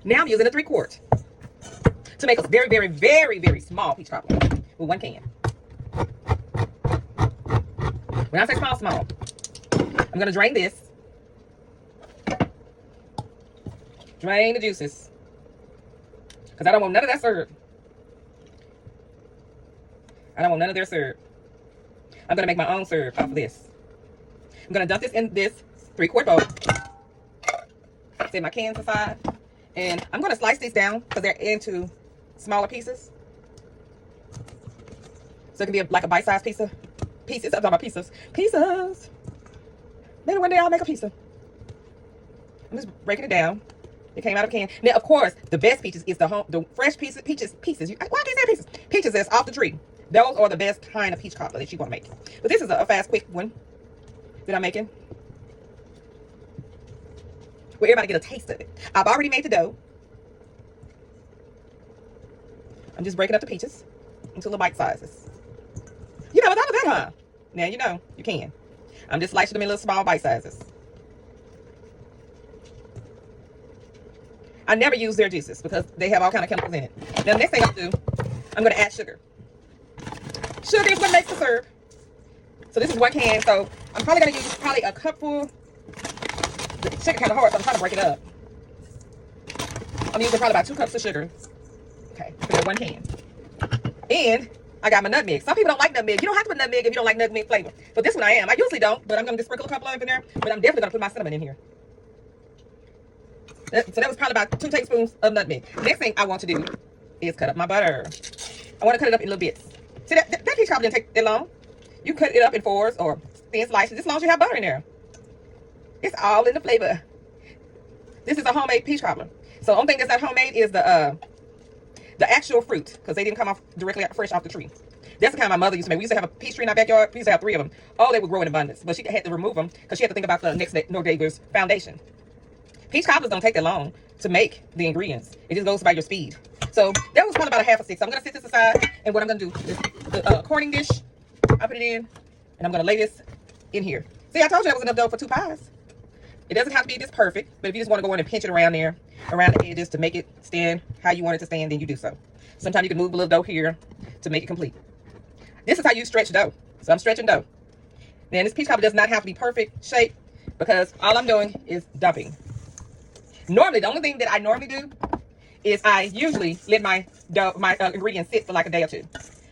Now I'm using a 3/4 to make a very, very, very, very small peach cobbler with 1 can. When I say small, small, I'm going to drain this. Drain the juices. Because I don't want none of that syrup. I don't want none of their syrup. I'm going to make my own syrup off of this. I'm going to dump this in this 3/4 bowl. Set my cans aside. And I'm going to slice these down because they're into smaller pieces. So it can be like a bite-sized pizza. Pieces. I'm talking about pieces. Pieces. Maybe one day I'll make a pizza. I'm just breaking it down. It came out of a can. Now, of course, the best peaches is the fresh peaches. Why can't I say pieces? Peaches that's off the tree. Those are the best kind of peach cobbler that you want to make. But this is a fast, quick one that I'm making. Where everybody get a taste of it. I've already made the dough. I'm just breaking up the peaches into little bite sizes. You know, without that, huh? Now you know you can. I'm just slicing them in little small bite sizes. I never use their juices because they have all kind of chemicals in it. Now the next thing I'll do, I'm going to add sugar. Sugar is what makes the syrup. So this is 1 can. So I'm probably going to use probably a cupful. The sugar kind of hard, so I'm trying to break it up. I'm using probably about 2 cups of sugar. Okay, for that 1 can. And I got my nutmeg. Some people don't like nutmeg. You don't have to put nutmeg if you don't like nutmeg flavor. But this one I am. I usually don't, but I'm going to sprinkle a couple of them in there. But I'm definitely going to put my cinnamon in here. So that was probably about 2 tablespoons of nutmeg. Next thing I want to do is cut up my butter. I want to cut it up in little bits. See, that peach cobbler didn't take that long. You cut it up in 4s or thin slices, as long as you have butter in there. It's all in the flavor. This is a homemade peach cobbler. So the only thing that's not homemade is the actual fruit, because they didn't come off directly fresh off the tree. That's the kind my mother used to make. We used to have a peach tree in our backyard. We used to have 3 of them. Oh, they would grow in abundance, but she had to remove them because she had to think about the next door neighbor's foundation. Peach cobblers don't take that long to make the ingredients. It just goes by your speed. So that was probably about a half a stick. So I'm going to set this aside. And what I'm going to do is the corning dish, I put it in. And I'm going to lay this in here. See, I told you that was enough dough for 2 pies. It doesn't have to be this perfect. But if you just want to go in and pinch it around there, around the edges to make it stand how you want it to stand, then you do so. Sometimes you can move a little dough here to make it complete. This is how you stretch dough. So I'm stretching dough. Now this peach cobbler does not have to be perfect shape because all I'm doing is dumping. Normally, the only thing that I normally do is I usually let my ingredients sit for like a day or 2.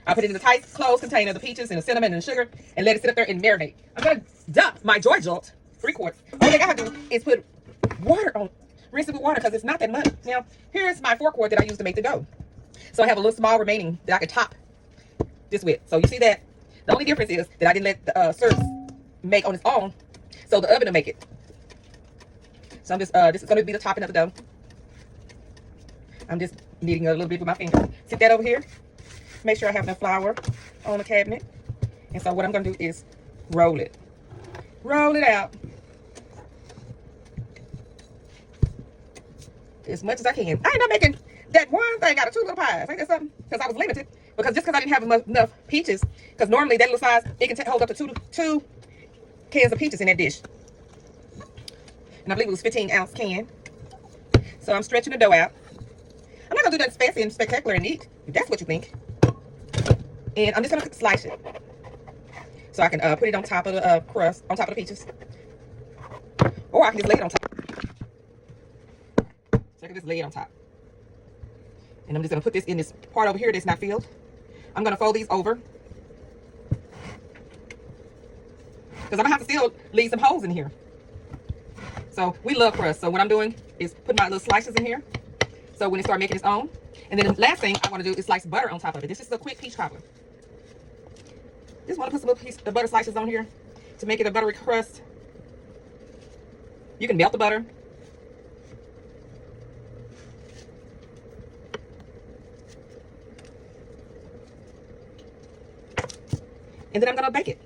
I put it in a tight, closed container, the peaches and the cinnamon and the sugar, and let it sit up there and marinate. I'm going to dump my Joy Jolt, 3/4. All thing I have to do is put water on, rinse it with water because it's not that much. Now, here's my 4/4 that I use to make the dough. So I have a little small remaining that I can top this with. So you see that? The only difference is that I didn't let the syrup make on its own, so the oven will make it. So I'm just, this is going to be the topping of the dough. I'm just kneading a little bit with my finger. Sit that over here. Make sure I have enough flour on the cabinet. And so what I'm going to do is roll it. Roll it out as much as I can. I ain't not making that one thing out of 2 little pies. Ain't that something? Because I was limited. Because just because I didn't have enough peaches. Because normally that little size, it can hold up to two cans of peaches in that dish. And I believe it was 15-ounce can. So I'm stretching the dough out. I'm not going to do that fancy and spectacular and neat, if that's what you think. And I'm just going to slice it. So I can put it on top of the crust, on top of the peaches. Or I can just lay it on top. So I can just lay it on top. And I'm just going to put this in this part over here that's not filled. I'm going to fold these over. Because I'm going to have to still leave some holes in here. So we love crust. So what I'm doing is put my little slices in here. So when it starts making its own. And then the last thing I want to do is slice butter on top of it. This is a quick peach cobbler. Just want to put some little butter slices on here to make it a buttery crust. You can melt the butter. And then I'm going to bake it.